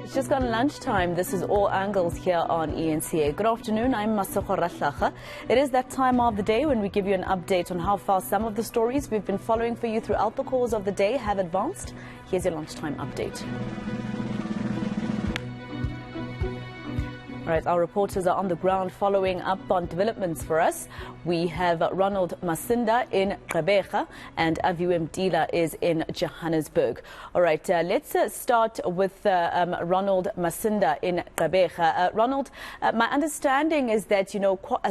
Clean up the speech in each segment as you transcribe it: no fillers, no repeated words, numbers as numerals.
It's just gone lunchtime. This is All Angles here on ENCA. Good afternoon, I'm Masoko Ratlacha. It is that time of the day when we give you an update on how far some of the stories we've been following for you throughout the course of the day have advanced. Here's your lunchtime update. All right, our reporters are on the ground following up on developments for us. We have Ronald Masinda in Gqeberha and Aviwe Mtila is in Johannesburg. All right, let's start with Ronald Masinda in Gqeberha. Ronald, my understanding is that,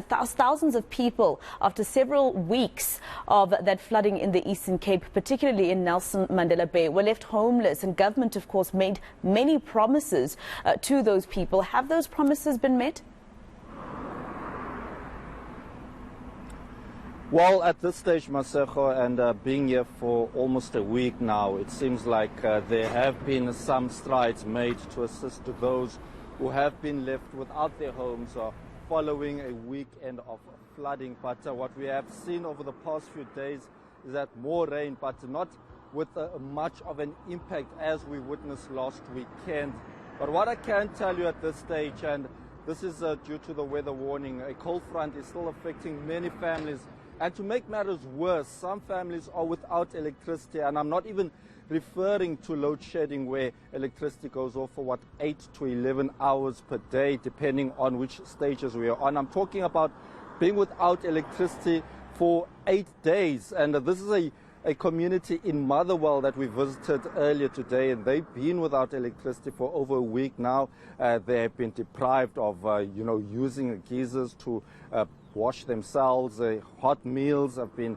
thousands of people, after several weeks of that flooding in the Eastern Cape, particularly in Nelson Mandela Bay, were left homeless, and government, of course, made many promises to those people. Have those promises been met? Well, at this stage, Maseko, and being here for almost a week now, it seems like there have been some strides made to assist those who have been left without their homes following a weekend of flooding. But what we have seen over the past few days is that more rain, but not with much of an impact as we witnessed last weekend. But what I can tell you at this stage, and this is due to the weather warning, a cold front is still affecting many families. And to make matters worse, some families are without electricity, and I'm not even referring to load shedding where electricity goes off for 8 to 11 hours per day, depending on which stages we are on. I'm talking about being without electricity for 8 days, and this is a community in Motherwell that we visited earlier today, and they've been without electricity for over a week now. They have been deprived of, using geysers to wash themselves. Hot meals have been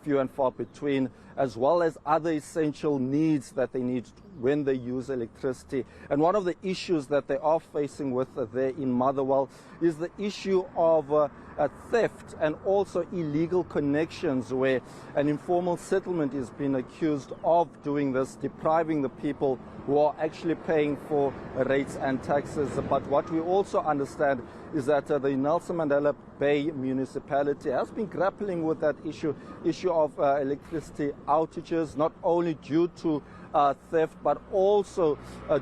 few and far between, as well as other essential needs that they need when they use electricity. And one of the issues that they are facing with there in Motherwell is the issue of theft and also illegal connections, where an informal settlement is being accused of doing this, depriving the people who are actually paying for rates and taxes. But what we also understand is that the Nelson Mandela Bay municipality has been grappling with that issue of electricity outages, not only due to theft, but also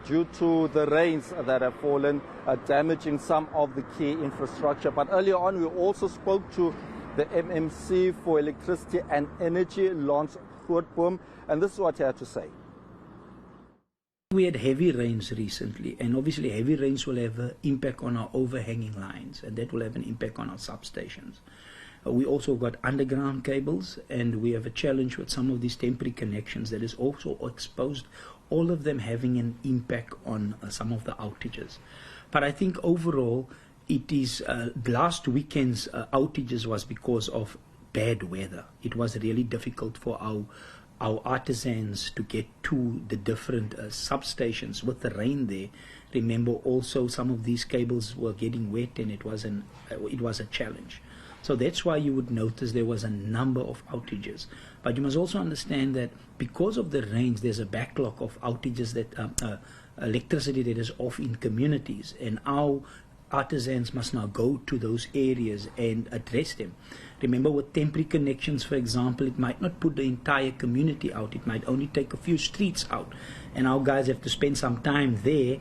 due to the rains that have fallen, damaging some of the key infrastructure. But earlier on, we also spoke to the MMC for Electricity and Energy, Lance Grootboom, and this is what he had to say. We had heavy rains recently, and obviously heavy rains will have an impact on our overhanging lines, and that will have an impact on our substations. We also got underground cables, and we have a challenge with some of these temporary connections that is also exposed, all of them having an impact on some of the outages. But I think overall, it is last weekend's outages was because of bad weather. It was really difficult for our artisans to get to the different substations with the rain there. Remember, also some of these cables were getting wet, and it was a challenge. So that's why you would notice there was a number of outages. But you must also understand that because of the rains, there's a backlog of outages, that electricity that is off in communities, and our artisans must now go to those areas and address them. Remember, with temporary connections, for example, it might not put the entire community out. It might only take a few streets out, and our guys have to spend some time there.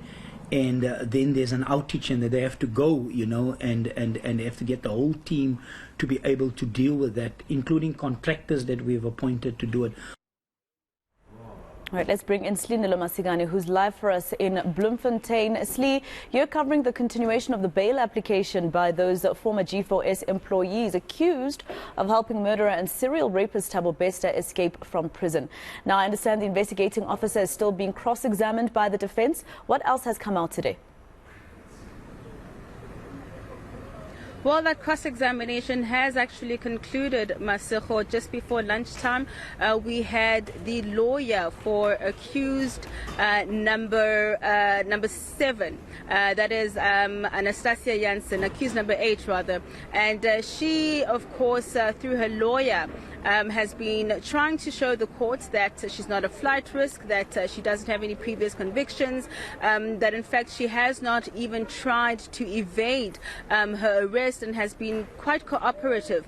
And then there's an outage, and they have to go, and they have to get the whole team to be able to deal with that, including contractors that we've appointed to do it. All right, let's bring in Sli Masigane, who's live for us in Bloemfontein. Sli, you're covering the continuation of the bail application by those former G4S employees accused of helping murderer and serial rapist Thabo Bester escape from prison. Now, I understand the investigating officer is still being cross-examined by the defense. What else has come out today? Well, that cross-examination has actually concluded, Maseko, just before lunchtime. We had the lawyer for accused number 7, that is Anastasia Jansen, accused number 8 rather, and she, of course, through her lawyer, has been trying to show the court that she's not a flight risk, that she doesn't have any previous convictions, that in fact she has not even tried to evade her arrest and has been quite cooperative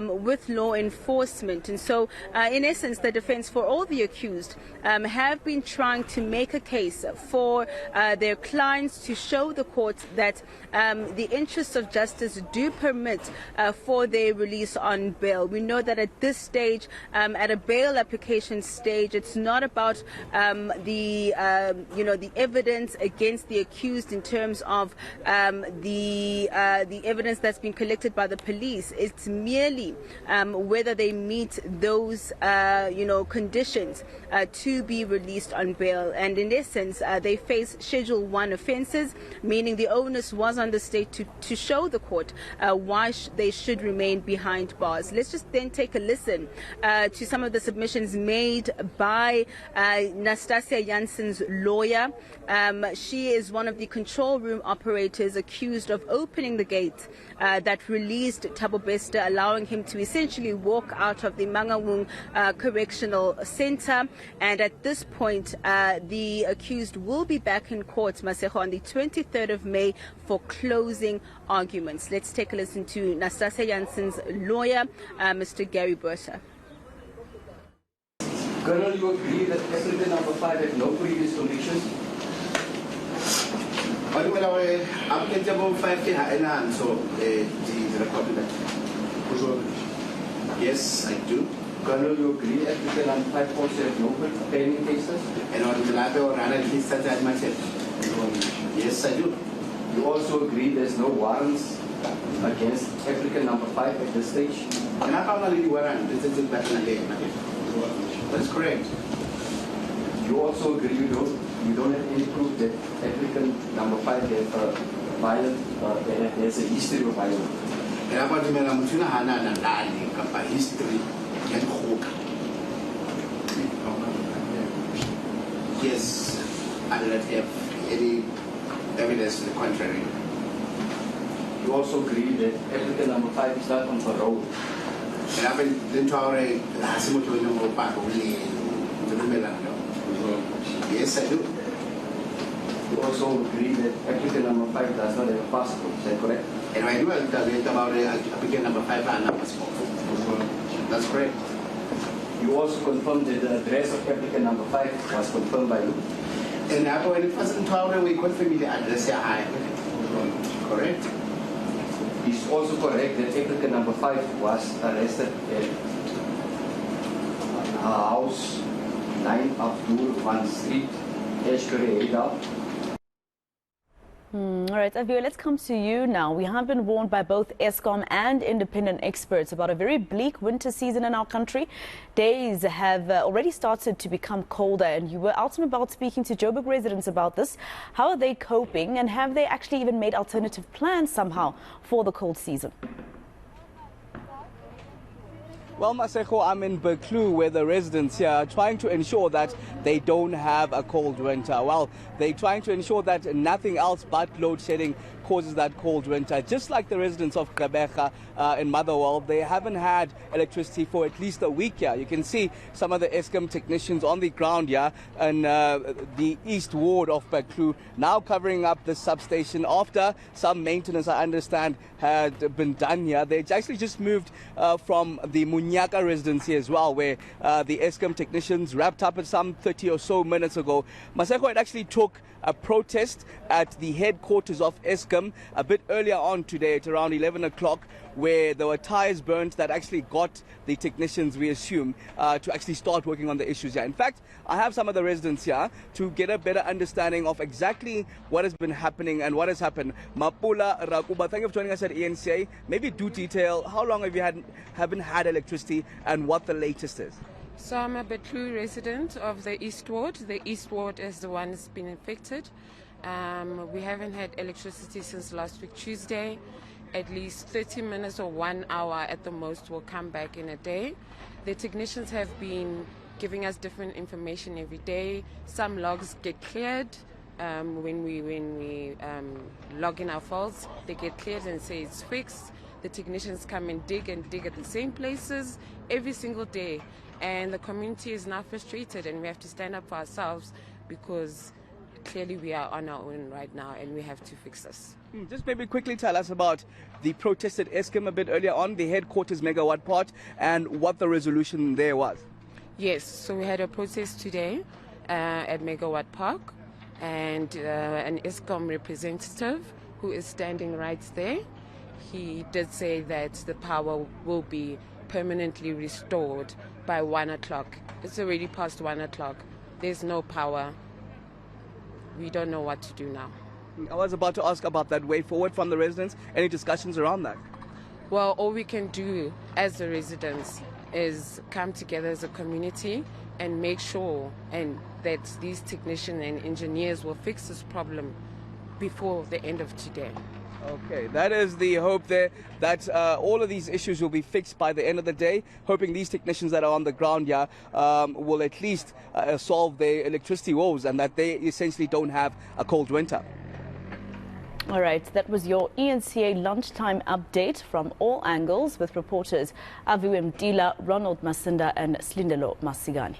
with law enforcement. And so, in essence, the defense for all the accused have been trying to make a case for their clients to show the court that the interests of justice do permit for their release on bail. We know that at this stage, at a bail application stage, it's not about the evidence against the accused in terms of the evidence that's been collected by the police. It's merely whether they meet those conditions to be released on bail. And in essence, they face Schedule 1 offences, meaning the onus was on the state to show the court why they should remain behind bars. Let's just then take a listen to some of the submissions made by Nastasia Janssen's lawyer. She is one of the control room operators accused of opening the gate that released Thabo Bester, allowing him to essentially walk out of the Mangaung Correctional Center. And at this point, the accused will be back in court, Masego, on the 23rd of May for closing arguments. Let's take a listen to Nastasia Janssen's lawyer, Mr. Gary Bursa. Colonel, you agree that President number 5 had no previous convictions? Yes, I do. Colonel, you agree applicant number 5 also had no pending cases? And on the lab or run at least that myself. Yes, I do. You also agree there's no warrants against applicant number 5 at this stage? And I found a little warrant. This is back in the day. That's correct. You also agree you don't have any proof that applicant number 5 has a history of violence? And I found the Hana and Lali, Kappa history and Hoka. Yes, I do not have any evidence to the contrary. You also agree that applicant number 5 is not on parole? And I've been to our Hasimuto Park only to the Melano. Yes, I do. You also agree that applicant number 5 does not have a passport, is that correct? And I do about applicant number 5 and number 4. That's correct. You also confirmed that the address of applicant number 5 was confirmed by you? And I when it wasn't to we confirmed the address here. Correct. It's also correct that applicant number 5 was arrested at her house, 9 Abdul 1 Street, Eshkere. All right, Avio, let's come to you now. We have been warned by both Eskom and independent experts about a very bleak winter season in our country. Days have already started to become colder, and you were out and about speaking to Joburg residents about this. How are they coping, and have they actually even made alternative plans somehow for the cold season? Well, Masego, I'm in Buccleuch, where the residents here are trying to ensure that they don't have a cold winter. Well, they're trying to ensure that nothing else but load shedding causes that cold winter. Just like the residents of Gqeberha in Motherwell, they haven't had electricity for at least a week here. You can see some of the Eskom technicians on the ground here in the East Ward of Buccleuch, now covering up the substation after some maintenance, I understand, had been done here. They actually just moved from the Munyaka residency as well, where the Eskom technicians wrapped up at some 30 or so minutes ago. Maseko, it actually took a protest at the headquarters of Eskom a bit earlier on today at around 11 o'clock, where there were tires burnt that actually got the technicians, we assume, to actually start working on the issues here. In fact, I have some of the residents here to get a better understanding of exactly what has been happening and what has happened. Mapula Rakuba, thank you for joining us at ENCA. Maybe do detail, how long have you haven't had electricity and what the latest is? So I'm a Buccleuch resident of the East Ward. The East Ward is the one that's been affected. We haven't had electricity since last week Tuesday. At least 30 minutes or 1 hour at the most will come back in a day. The technicians have been giving us different information every day. Some logs get cleared when we log in our faults. They get cleared and say it's fixed. the technicians come and dig at the same places every single day. And the community is now frustrated, and we have to stand up for ourselves because clearly we are on our own right now and we have to fix this. Just maybe quickly tell us about the protest at Eskom a bit earlier on, the headquarters Megawatt Park, and what the resolution there was. Yes, so we had a protest today at Megawatt Park, and an Eskom representative who is standing right there, he did say that the power will be permanently restored by 1 o'clock. It's already past 1 o'clock. There's no power. We don't know what to do now. I was about to ask about that way forward from the residents. Any discussions around that? Well, all we can do as the residents is come together as a community and make sure that these technicians and engineers will fix this problem before the end of today. Okay, that is the hope there, that all of these issues will be fixed by the end of the day, hoping these technicians that are on the ground here will at least solve their electricity woes and that they essentially don't have a cold winter. All right, that was your ENCA lunchtime update from all angles with reporters Aviwe Mtila, Ronald Masinda and Slindelo Masigani.